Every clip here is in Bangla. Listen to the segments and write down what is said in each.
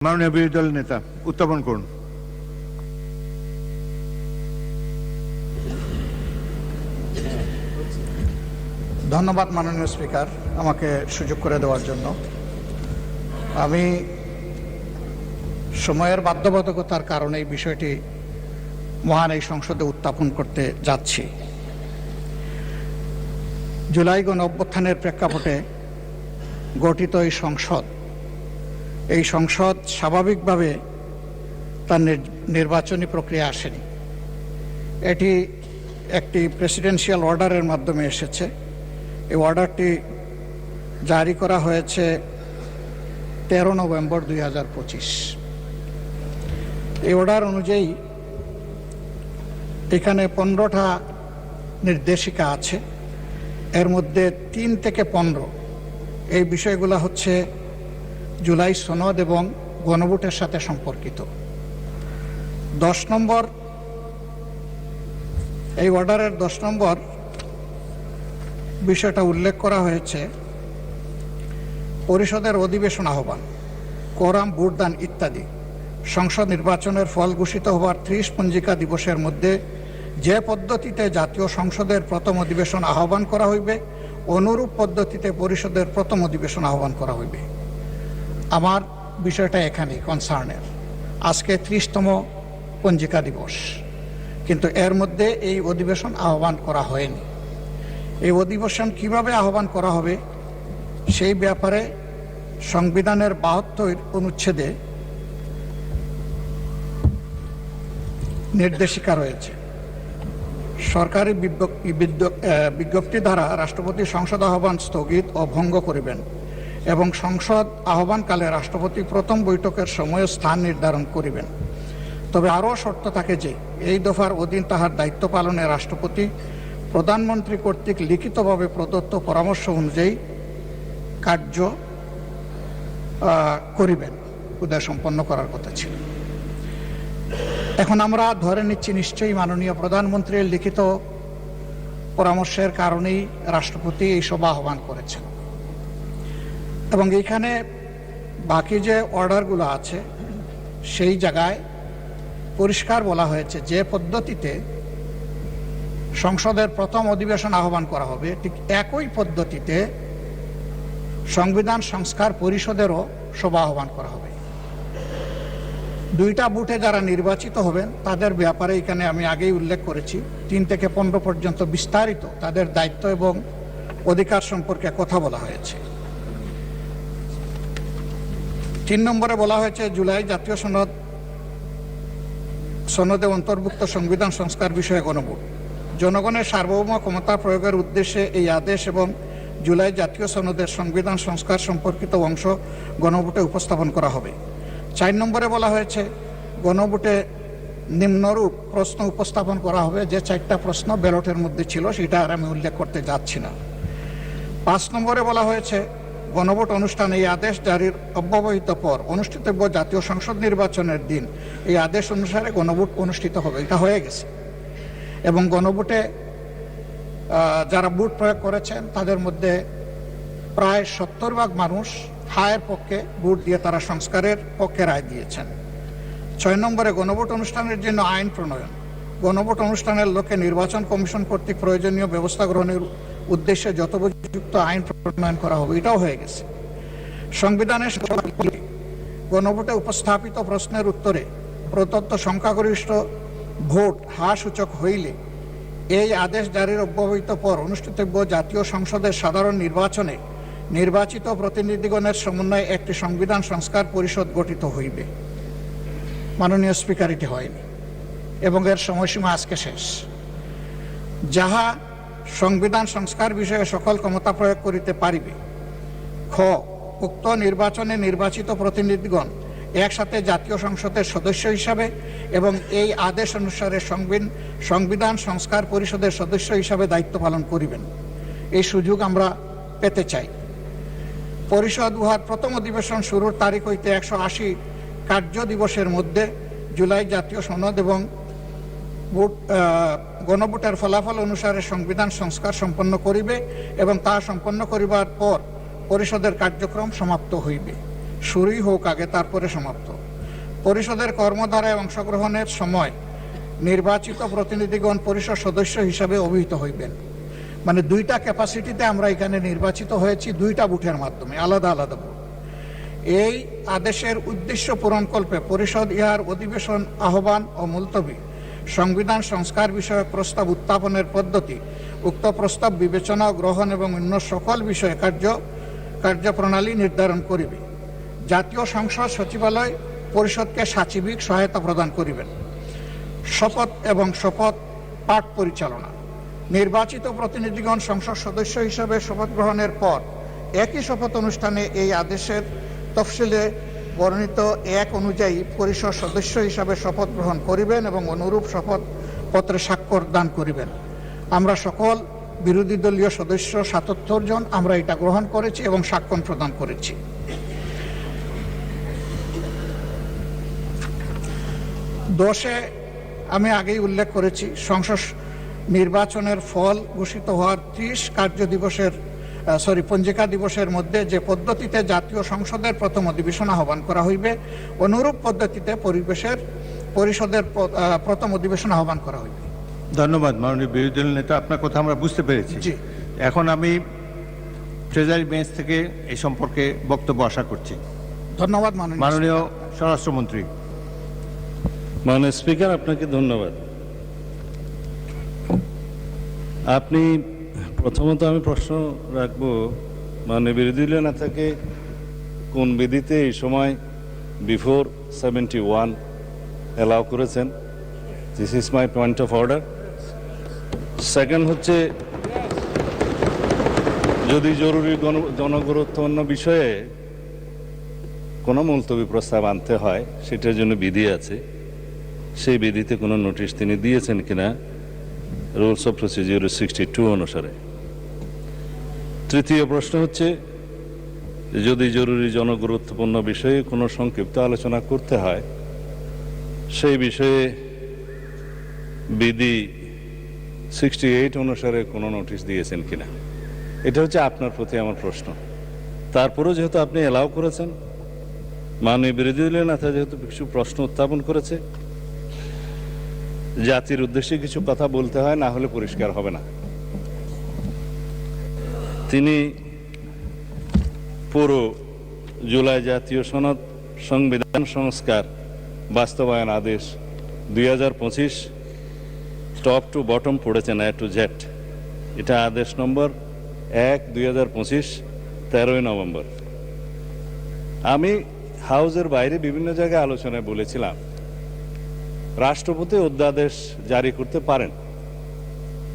মাননীয় বিরোধী দলের নেতা উত্থাপন করুন। ধন্যবাদ মাননীয় স্পিকার, আমাকে সুযোগ করে দেওয়ার জন্য। আমি সময়ের বাধ্যবাধকতার কারণে এই বিষয়টি মহান এই সংসদে উত্থাপন করতে যাচ্ছি। জুলাই গণ অভ্যুত্থানের প্রেক্ষাপটে গঠিত এই সংসদ স্বাভাবিকভাবে তার নির্বাচনী প্রক্রিয়া আসেনি। এটি একটি প্রেসিডেন্সিয়াল অর্ডারের মাধ্যমে এসেছে। এই অর্ডারটি জারি করা হয়েছে 13 নভেম্বর 2025। এই অর্ডার অনুযায়ী এখানে 15টা নির্দেশিকা আছে। এর মধ্যে 3 থেকে 15 এই বিষয়গুলো হচ্ছে জুলাই সনদ এবং গণভোটের সাথে সম্পর্কিত। 10 নম্বর এই অর্ডারের 10 নম্বর বিষয়টা উল্লেখ করা হয়েছে পরিষদের অধিবেশন আহ্বান, কোরাম, ভোটদান ইত্যাদি সংসদ নির্বাচনের ফল ঘোষিত হওয়ার 30 পঞ্জিকা দিবসের মধ্যে যে পদ্ধতিতে জাতীয় সংসদের প্রথম অধিবেশন আহ্বান করা হইবে, অনুরূপ পদ্ধতিতে পরিষদের প্রথম অধিবেশন আহ্বান করা হইবে। আমার বিষয়টা এখানেই কনসার্নের। আজকে 30তম পঞ্জিকা দিবস, কিন্তু এর মধ্যে এই অধিবেশন আহ্বান করা হয়নি। এই অধিবেশন কিভাবে আহ্বান করা হবে সেই ব্যাপারে সংবিধানের 72 অনুচ্ছেদে নির্দেশিকা রয়েছে। সরকারি বিজ্ঞপ্তি দ্বারা রাষ্ট্রপতি সংসদ আহ্বান স্থগিত ও ভঙ্গ করিবেন এবং সংসদ আহ্বানকালে রাষ্ট্রপতি প্রথম বৈঠকের সময় স্থান নির্ধারণ করিবেন। তবে আরও শর্ত থাকে যে এই দফার অধীন তাহার দায়িত্ব পালনে রাষ্ট্রপতি প্রধানমন্ত্রী কর্তৃক লিখিতভাবে প্রদত্ত পরামর্শ অনুযায়ী কার্য করিবেন। উদয় সম্পন্ন করার কথা ছিল। এখন আমরা ধরে নিচ্ছি নিশ্চয়ই মাননীয় প্রধানমন্ত্রীর লিখিত পরামর্শের কারণেই রাষ্ট্রপতি এই সভা আহ্বান করেছেন। এবং এইখানে বাকি যে অর্ডারগুলো আছে সেই জায়গায় পরিষ্কার বলা হয়েছে যে পদ্ধতিতে সংসদের প্রথম অধিবেশন আহ্বান করা হবে ঠিক একই পদ্ধতিতে সংবিধান সংস্কার পরিষদেরও সভা আহ্বান করা হবে। 2টা বুথে যারা নির্বাচিত হবেন তাদের ব্যাপারে এখানে আমি আগেই উল্লেখ করেছি 3 থেকে 15 পর্যন্ত বিস্তারিত তাদের দায়িত্ব এবং অধিকার সম্পর্কে কথা বলা হয়েছে। 3 নম্বরে বলা হয়েছে জুলাই জাতীয় সনদে অন্তর্ভুক্ত সংবিধান সংস্কার বিষয়ে গণভোট। জনগণের সার্বভৌম ক্ষমতা প্রয়োগের উদ্দেশ্যে এই আদেশ এবং জুলাই জাতীয় সনদের সংবিধান সংস্কার সম্পর্কিত অংশ গণভোটে উপস্থাপন করা হবে। 4 নম্বরে বলা হয়েছে গণভোটে নিম্নরূপ প্রশ্ন উপস্থাপন করা হবে। যে 4টা প্রশ্ন ব্যালটের মধ্যে ছিল সেটা আর আমি উল্লেখ করতে যাচ্ছি না। 5 নম্বরে বলা হয়েছে গণভোট অনুষ্ঠানে এই আদেশ জারির অব্যবহিত পর অনুষ্ঠিতব্য জাতীয় সংসদ নির্বাচনের দিন এই আদেশ অনুসারে গণভোট অনুষ্ঠিত হবে। এটা হয়ে গেছে এবং গণভোটে যারা ভোট প্রয়োগ করেছেন তাদের মধ্যে প্রায় 70% মানুষ হায়ের পক্ষে ভোট দিয়ে তারা সংস্কারের পক্ষে রায় দিয়েছেন। 6 নম্বরে গণভোট অনুষ্ঠানের জন্য আইন প্রণয়ন। গণভোট অনুষ্ঠানের লক্ষ্যে নির্বাচন কমিশন কর্তৃক প্রয়োজনীয় ব্যবস্থা গ্রহণের উদ্দেশ্যে যথোপযুক্ত আইন প্রণয়ন করা হবে। এটাও হয়ে গেছে। সংবিধানের গণভোটে উপস্থাপিত প্রশ্নের উত্তরে প্রদত্ত সংখ্যাগরিষ্ঠ ভোট হ্রাস সূচক হইলে এই আদেশ জারির অব্যবহিত পর অনুষ্ঠিতব্য জাতীয় সংসদের সাধারণ নির্বাচনে নির্বাচিত প্রতিনিধিগণের সমন্বয়ে একটি সংবিধান সংস্কার পরিষদ গঠিত হইবে। মাননীয় স্পিকার, এটি হয়নি এবং এর সময়সীমা আজকে শেষ। যাহা সংবিধান সংস্কার বিষয়ে সকল ক্ষমতা প্রয়োগ করিতে পারিবে। খ, উক্ত নির্বাচনে নির্বাচিত প্রতিনিধিগণ একসাথে জাতীয় সংসদের সদস্য হিসাবে এবং এই আদেশ অনুসারে সংবিধান সংস্কার পরিষদের সদস্য হিসাবে দায়িত্ব পালন করিবেন। এই সুযোগ আমরা পেতে চাই। পরিষদ উহার প্রথম অধিবেশন শুরুর তারিখ হইতে 180 কার্য দিবসের মধ্যে জুলাই জাতীয় সনদ এবং গণভোটের ফলাফল অনুসারে সংবিধান সংস্কার সম্পন্ন করিবে এবং তা সম্পন্ন করিবার পর পরিষদের কার্যক্রম সমাপ্ত হইবে। শুরুই হোক আগে, তারপরে সমাপ্ত। পরিষদের কর্মধারায় অংশগ্রহণের সময় নির্বাচিত প্রতিনিধিগণ পরিষদ সদস্য হিসাবে অভিহিত হইবেন। মানে দুইটা ক্যাপাসিটিতে আমরা এখানে নির্বাচিত হয়েছি, দুইটা বুথের মাধ্যমে, আলাদা আলাদা বুথ। এই আদেশের উদ্দেশ্য পূরণকল্পে পরিষদ ইহার অধিবেশন আহ্বান ও মুলতবি, সংবিধান সংস্কার বিষয়ক প্রস্তাব উত্থাপনের পদ্ধতি, উক্ত প্রস্তাব বিবেচনা ও গ্রহণ এবং অন্য সকল বিষয়ে কার্যপ্রণালী নির্ধারণ করিবে। জাতীয় সংসদ সচিবালয় পরিষদকে সাচিবিক সহায়তা প্রদান করিবেন। শপথ এবং শপথ পাঠ পরিচালনা। নির্বাচিত প্রতিনিধিগণ সংসদ সদস্য হিসাবে শপথ গ্রহণের পর একই শপথ অনুষ্ঠানে এই আদেশের তফসিলে বর্ণিত এক অনুযায়ী পরিষদ সদস্য হিসাবে শপথ গ্রহণ করিবেন এবং অনুরূপ শপথ পত্রে স্বাক্ষর দান করিবেন। আমরা সকল বিরোধী দলীয় সদস্য ৭৭ জন আমরা এটা গ্রহণ করেছি এবং স্বাক্ষর প্রদান করেছি। দশে আমি আগেই উল্লেখ করেছি, সংসদ নির্বাচনের ফল ঘোষিত হওয়ার 30 পঞ্জিকা দিবসের মধ্যে যে পদ্ধতিতে জাতীয় সংসদের প্রথম অধিবেশন আহ্বান করা হইবে, অনুরূপ পদ্ধতিতে পরিষদের প্রথম অধিবেশন আহ্বান করা হইবে। ধন্যবাদ মাননীয় বিরোধী দল নেতা, আপনার কথা আমরা বুঝতে পেরেছি। জি, এখন আমি ট্রেজারি বেঞ্চ থেকে এই সম্পর্কে বক্তব্য আশা করছি। ধন্যবাদ মাননীয় স্বরাষ্ট্রমন্ত্রী। মাননীয় স্পিকার, আপনাকে ধন্যবাদ। আপনি প্রথমত আমি প্রশ্ন রাখব, মাননীয় বিরোধী দলীয় নেতাকে কোন বিধিতে এই সময় বিফোর 71 অ্যালাউ করেছেন? This is my point of order. Second হচ্ছে, যদি জরুরি জনগুরুত্বপূর্ণ বিষয়ে কোনো মুলতবি প্রস্তাব আনতে হয়, সেটার জন্য বিধি আছে, সেই বিধিতে কোনো নোটিশ তিনি দিয়েছেন কিনা রুলস অফ প্রসিডিউর 62 অনুসারে। তৃতীয় প্রশ্ন হচ্ছে, যদি জরুরি জনগুরুত্বপূর্ণ বিষয়ে কোনো সংক্ষিপ্ত আলোচনা করতে হয়, সেই বিষয়ে বিধি 68 অনুসারে কোনো নোটিশ দিয়েছেন কিনা। এটা হচ্ছে আপনার প্রতি আমার প্রশ্ন। তারপরেও যেহেতু আপনি এলাও করেছেন, মাননীয় বিরোধী দলীয় নেতা যেহেতু কিছু প্রশ্ন উত্থাপন করেছে, জাতির উদ্দেশ্যে কিছু কথা বলতে হয়, না হলে পরিষ্কার হবে না। তিনি পুরো জুলাই জাতীয় সনদ সংবিধান সংস্কার বাস্তবায়ন আদেশ 2025 টপ টু বটম পড়েছেন, এ টু জেড। এটা আদেশ নম্বর 1/2025, 13 নভেম্বর। আমি হাউসের বাইরে বিভিন্ন জায়গায় আলোচনায় বলেছিলাম, রাষ্ট্রপতি অধ্যাদেশ জারি করতে পারেন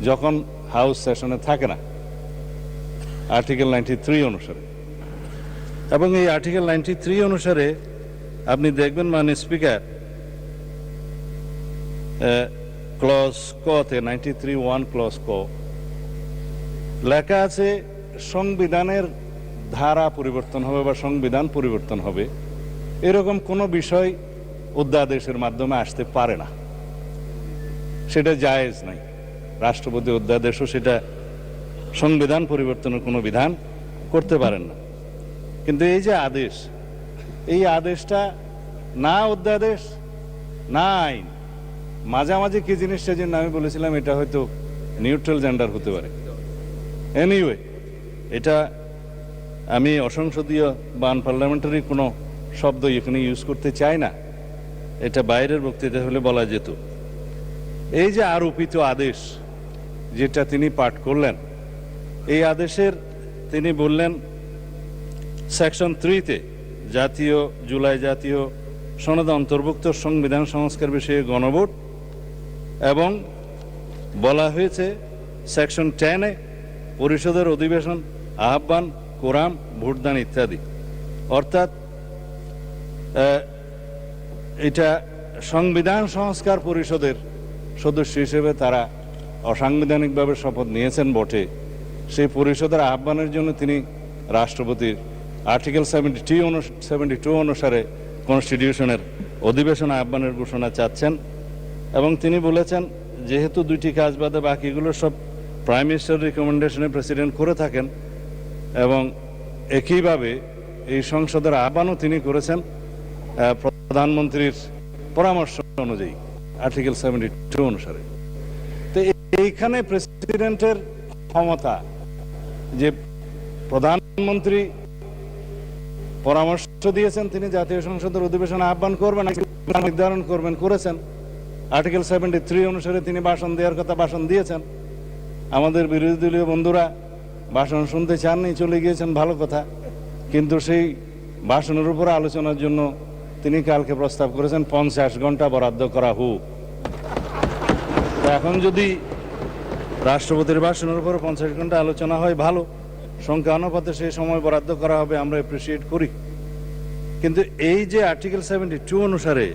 যখন হাউস সেশনে থাকে না, আর্টিকেল 93 অনুসারে। এবং এই আর্টিকেল 93 অনুসারে আপনি দেখবেন, মাননীয় স্পিকার, ক্লজ কতে 93(1) ক্লজ ক লেখা আছে, সংবিধানের ধারা পরিবর্তন হবে বা সংবিধান পরিবর্তন হবে, এরকম কোনো বিষয় অধ্যাদেশের মাধ্যমে আসতে পারে না, সেটা জায়েজ নাই। রাষ্ট্রপতি অধ্যাদেশও সেটা সংবিধান পরিবর্তনের কোনো বিধান করতে পারেন না। কিন্তু এই যে আদেশ, এই আদেশটা না অধ্যাদেশ না আইন, মাঝামাঝি কি জিনিস, সেজন্য আমি বলেছিলাম এটা হয়তো নিউট্রাল জেন্ডার হতে পারে। এনিওয়ে, এটা আমি অসংসদীয় বা আনপার্লামেন্টারি কোনো শব্দ এখানে ইউজ করতে চাই না, এটা বাইরের বক্তৃতা হলে বলা যেত। এই যে আরোপিত আদেশ যেটা তিনি পাঠ করলেন, এই আদেশের তিনি বললেন সেকশন 3-তে জুলাই জাতীয় সনদে অন্তর্ভুক্ত সংবিধান সংস্কার বিষয়ে গণভোট, এবং বলা হয়েছে সেকশন 10-এ পরিষদের অধিবেশন আহ্বান, কোরাম, ভোটদান ইত্যাদি। অর্থাৎ এটা সংবিধান সংস্কার পরিষদের সদস্য হিসেবে তারা অসাংবিধানিকভাবে শপথ নিয়েছেন বটে, সেই পরিষদের আহ্বানের জন্য তিনি রাষ্ট্রপতির আর্টিকেল 72 অনুসারে কনস্টিটিউশনের অধিবেশন আহ্বানের ঘোষণা চাচ্ছেন। এবং তিনি বলেছেন, যেহেতু দুইটি কাজ বাদে বাকিগুলো সব প্রাইম মিনিস্টার রিকমেন্ডেশনে প্রেসিডেন্ট করে থাকেন, এবং একইভাবে এই সংসদের আহ্বানও তিনি করেছেন প্রধানমন্ত্রীর পরামর্শ অনুযায়ী আর্টিকেল 72 অনুসারে। তো এইখানে প্রেসিডেন্টের ক্ষমতা যে প্রধানমন্ত্রী পরামর্শ দিয়েছেন, তিনি জাতীয় সংসদের অধিবেশন আহ্বান করবেন, নির্ধারণ করবেন, করেছেন। আর্টিকেল 73 অনুসারে তিনি ভাষণ দেওয়ার কথা ভাষণ দিয়েছেন। আমাদের বিরোধী দলীয় বন্ধুরা ভাষণ শুনতে চাননি, চলে গিয়েছেন, ভালো কথা। কিন্তু সেই ভাষণের উপর আলোচনার জন্য তিনি কালকে প্রস্তাব করেছেন 50 ঘন্টা বরাদ্দ করা হোক। এখন যদি রাষ্ট্রপতির ভাষণের উপর 50 ঘন্টা আলোচনা হয়, ভালো, সংখ্যা অনুপাতে সেই সময় বরাদ্দ করা হবে, আমরা অ্যাপ্রিসিয়েট করি। কিন্তু এই যে আর্টিকেল 72 অনুসারে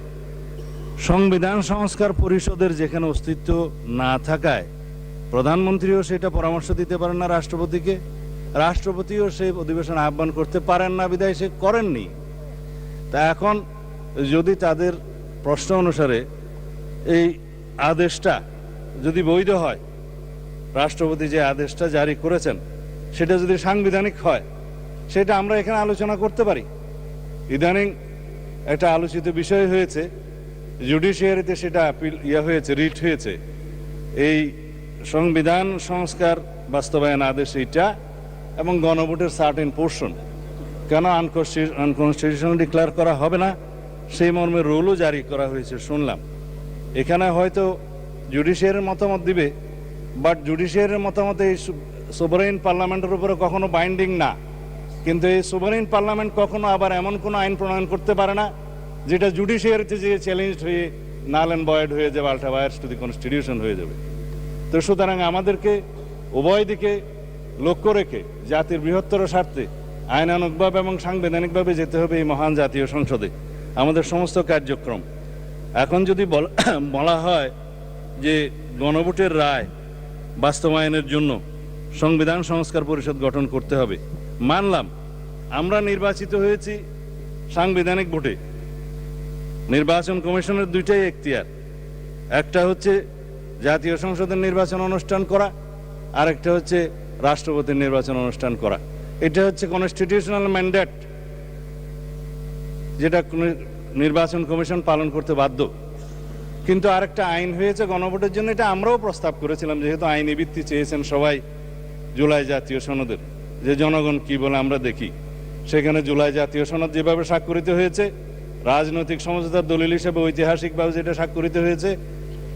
সংবিধান সংস্কার পরিষদের যেখানে অস্তিত্ব না থাকায় প্রধানমন্ত্রীও সেটা পরামর্শ দিতে পারেন না রাষ্ট্রপতিকে, রাষ্ট্রপতিও সেই অধিবেশন আহ্বান করতে পারেন না, বিধায় সে করেননি। তা এখন যদি তাদের প্রশ্ন অনুসারে এই আদেশটা যদি বৈধ হয়, রাষ্ট্রপতি যে আদেশটা জারি করেছেন সেটা যদি সাংবিধানিক হয়, সেটা আমরা এখানে আলোচনা করতে পারি। ইদানিং একটা আলোচিত বিষয় হয়েছে, জুডিশিয়ারিতে সেটা হয়েছে, রিট হয়েছে, এই সংবিধান সংস্কার বাস্তবায়ন আদেশ এইটা এবং গণভোটের সার্টেন পোর্শন কেন আনকনস্টিটিউশনাল ডিক্লেয়ার করা হবে না, সেই মর্মে রুলও জারি করা হয়েছে শুনলাম। এখানে হয়তো জুডিশিয়ারির মতামত দিবে, বাট জুডিশিয়ারির মতামত এই সোভারেইন পার্লামেন্টের উপরে কখনো বাইন্ডিং না। কিন্তু এই সোভারেইন পার্লামেন্ট কখনো আবার এমন কোনো আইন প্রণয়ন করতে পারে না যেটা জুডিশিয়ারিতে যে চ্যালেঞ্জ হয়ে নাল অ্যান্ড ভয়েড হয়ে যাবে, আল্ট্রা ভায়ার্স টু দি কনস্টিটিউশন হয়ে যাবে। তো সুতরাং আমাদেরকে উভয় দিকে লক্ষ্য রেখে জাতির বৃহত্তর স্বার্থে আইনানুগভাবে এবং সাংবিধানিকভাবে যেতে হবে এই মহান জাতীয় সংসদে আমাদের সমস্ত কার্যক্রম। এখন যদি বলা হয় যে গণভোটের রায় বাস্তবায়নের জন্য সংবিধান সংস্কার পরিষদ গঠন করতে হবে, মানলাম আমরা নির্বাচিত হয়েছি সাংবিধানিক ভোটে। নির্বাচন কমিশনের দুইটাই এখতিয়ার, একটা হচ্ছে জাতীয় সংসদের নির্বাচন অনুষ্ঠান করা, আর একটা হচ্ছে রাষ্ট্রপতির নির্বাচন অনুষ্ঠান করা। এটা হচ্ছে কনস্টিটিউশনাল ম্যান্ডেট, যেটা নির্বাচন কমিশন পালন করতে বাধ্য। কিন্তু আরেকটা আইন হয়েছে গণভোটের জন্য, এটা আমরাও প্রস্তাব করেছিলাম, যেহেতু আইনি ভিত্তি চেয়েছেন সবাই জুলাই জাতীয় সনদের, যে জনগণ কি বলে আমরা দেখি। সেখানে জুলাই জাতীয় সনদ যেভাবে স্বাক্ষরিত হয়েছে, রাজনৈতিক সমঝোতার দলিল হিসেবে ঐতিহাসিকভাবে যেটা স্বাক্ষরিত হয়েছে,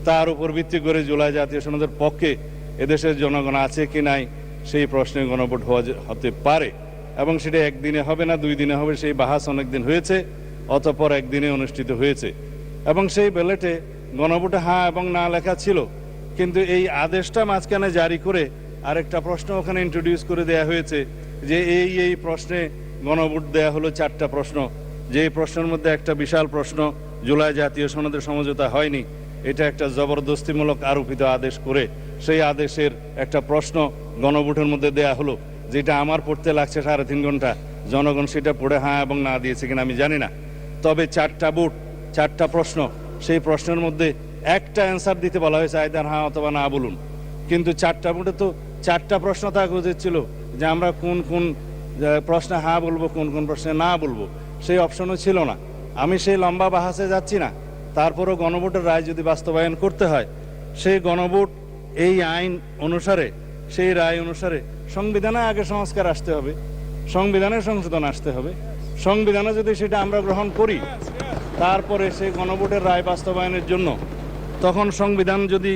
তার উপর ভিত্তি করে জুলাই জাতীয় সনদের পক্ষে এদেশের জনগণ আছে কি নাই সেই প্রশ্নে গণভোট হতে পারে, এবং সেটা একদিনে হবে না, 2 দিনে হবে, সেই বাহাস অনেকদিন হয়েছে, অতঃপর একদিনে অনুষ্ঠিত হয়েছে। এবং সেই ব্যালটে গণভোটে হ্যাঁ এবং না লেখা ছিল, কিন্তু এই আদেশটা মাঝখানে জারি করে আরেকটা প্রশ্ন ওখানে ইন্ট্রোডিউস করে দেয়া হয়েছে যে এই প্রশ্নে গণভোট দেয়া হলো 4টা প্রশ্ন, যে প্রশ্নের মধ্যে একটা বিশাল প্রশ্ন জুলাই জাতীয় সনদের সমঝোতা হয়নি, এটা একটা জবরদস্তিমূলক আরোপিত আদেশ করে সেই আদেশের একটা প্রশ্ন গণভোটের মধ্যে দেয়া হলো, যেটা আমার পড়তে লাগছে 3.5 ঘন্টা। জনগণ সেটা পড়ে হ্যাঁ এবং না দিয়েছে কিনা আমি জানি না, তবে 4টা ভোট, 4টা প্রশ্ন, সেই প্রশ্নের মধ্যে একটা অ্যান্সার দিতে বলা হয়েছে, আইদার হ্যাঁ অথবা না বলুন। কিন্তু 4টা ভোটে তো 4টা প্রশ্ন থাকা উচিত ছিল, যে আমরা কোন কোন প্রশ্নে হ্যাঁ বলবো, কোন কোন প্রশ্নে না বলবো, সেই অপশনও ছিল না। আমি সেই লম্বা বাহাসে যাচ্ছি না, তারপরও গণভোটের রায় যদি বাস্তবায়ন করতে হয়, সেই গণভোট এই আইন অনুসারে, সেই রায় অনুসারে সংবিধানে আগে সংস্কার আসতে হবে, সংবিধানের সংশোধন আসতে হবে। সংবিধানে যদি সেটা আমরা গ্রহণ করি, তারপরে সেই গণভোটের রায় বাস্তবায়নের জন্য তখন সংবিধান যদি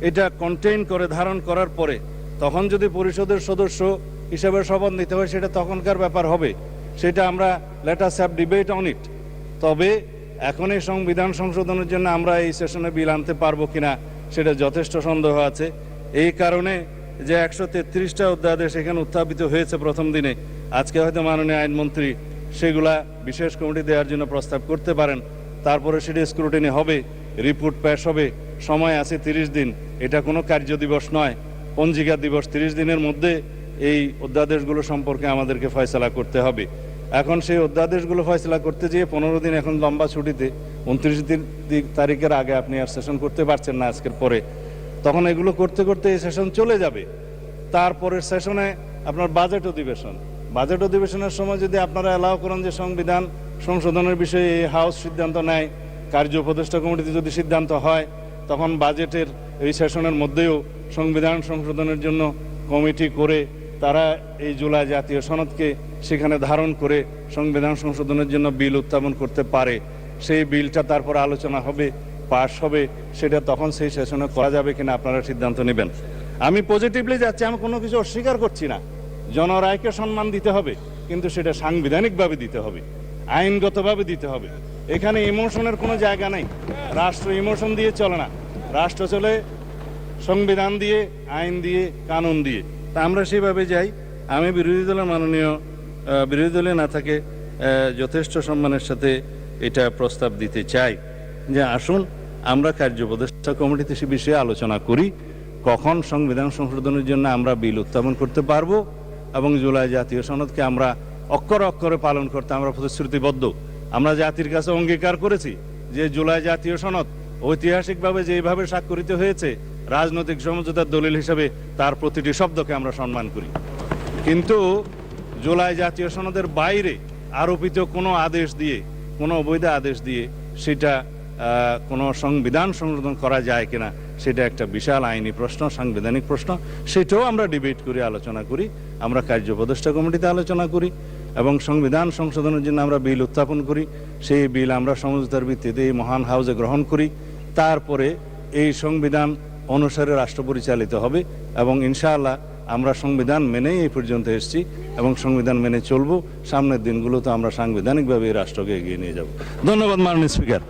এটা কন্টেইন করে, ধারণ করার পরে তখন যদি পরিষদের সদস্য হিসেবে শপথ নিতে হয়, সেটা তখনকার ব্যাপার হবে, সেটা আমরা let us have debate on it. তবে এখন এই সংবিধান সংশোধনের জন্য আমরা এই সেশনে বিল আনতে পারবো কিনা সেটা যথেষ্ট সন্দেহ আছে। এই কারণে যে 133টা অধ্যাদেশ এখানে উত্থাপিত হয়েছে প্রথম দিনে, আজকে হয়তো মাননীয় আইনমন্ত্রী সেগুলা বিশেষ কমিটি দেওয়ার জন্য প্রস্তাব করতে পারেন, তারপরে সেটা স্ক্রুটিনি হবে, রিপোর্ট পেশ হবে, সময় আছে 30 দিন। এটা কোনো কার্য দিবস নয়, পঞ্জিকা দিবস। 30 দিনের মধ্যে এই অধ্যাদেশগুলো সম্পর্কে আমাদেরকে ফয়সালা করতে হবে। এখন সেই অধ্যাদেশগুলো ফয়সালা করতে যেয়ে 15 দিন এখন লম্বা ছুটিতে, 29 তারিখের আগে আপনি আর সেশন করতে পারছেন না আজকের পরে, তখন এগুলো করতে করতে এই সেশন চলে যাবে। তারপরের সেশনে আপনার বাজেট অধিবেশন, বাজেট অধিবেশনের সময় যদি আপনারা অ্যালাউ করেন যে সংবিধান সংশোধনের বিষয়ে এই হাউস সিদ্ধান্ত নেয়, কার্য উপদেষ্টা কমিটিতে যদি সিদ্ধান্ত হয়, তখন বাজেটের এই সেশনের মধ্যেও সংবিধান সংশোধনের জন্য কমিটি করে তারা এই জুলাই জাতীয় সনদকে সেখানে ধারণ করে সংবিধান সংশোধনের জন্য বিল উত্থাপন করতে পারে। সেই বিলটা তারপর আলোচনা হবে, পাশ হবে, সেটা তখন সেই সেশনে করা যাবে কিনা আপনারা সিদ্ধান্ত নেবেন। আমি পজিটিভলি যাচ্ছি, আমি কোনো কিছু অস্বীকার করছি না। জনরায়কে সম্মান দিতে হবে, কিন্তু সেটা সাংবিধানিকভাবে দিতে হবে, আইনগতভাবে দিতে হবে। এখানে ইমোশনের কোনো জায়গা নেই। রাষ্ট্র ইমোশন দিয়ে চলে না, রাষ্ট্র চলে সংবিধান দিয়ে, আইন দিয়ে, কানুন দিয়ে। তা আমরা সেভাবে যাই। আমি বিরোধী দলে না থাকে যথেষ্ট সম্মানের সাথে এটা প্রস্তাব দিতে চাই যে আসুন আমরা কার্য উপদেষ্টা কমিটিতে সে বিষয়ে আলোচনা করি, কখন সংবিধান সংশোধনের জন্য আমরা বিল উত্থাপন করতে পারবো এবং জুলাই জাতীয় সনদকে আমরা অক্ষরে অক্ষরে পালন করতে আমরা প্রতিশ্রুতিবদ্ধ। আমরা জাতির কাছে অঙ্গীকার করেছি যে জুলাই জাতীয় সনদ ঐতিহাসিকভাবে যেভাবে স্বাক্ষরিত হয়েছে, রাজনৈতিক সমঝোতার দলিল হিসেবে তার প্রতিটি শব্দকে আমরা সম্মান করি। কিন্তু জুলাই জাতীয় সনদের বাইরে আরোপিত কোনো আদেশ দিয়ে, কোনো অবৈধ আদেশ দিয়ে সেটা কোনো সংবিধান সংশোধন করা যায় কিনা, সেটা একটা বিশাল আইনি প্রশ্ন, সাংবিধানিক প্রশ্ন। সেটাও আমরা ডিবেট করি, আলোচনা করি। আমরা কার্য উপদেষ্টা কমিটিতে আলোচনা করি এবং সংবিধান সংশোধনের জন্য আমরা বিল উত্থাপন করি। সেই বিল আমরা সমঝোতার ভিত্তিতে এই মহান হাউসে গ্রহণ করি। তারপরে এই সংবিধান অনুসারে রাষ্ট্র পরিচালিত হবে এবং ইনশাআল্লাহ আমরা সংবিধান মেনেই এই পর্যন্ত এসেছি এবং সংবিধান মেনে চলবো। সামনের দিনগুলোতে আমরা সাংবিধানিকভাবে এই রাষ্ট্রকে এগিয়ে নিয়ে যাব। ধন্যবাদ মাননীয় স্পিকার।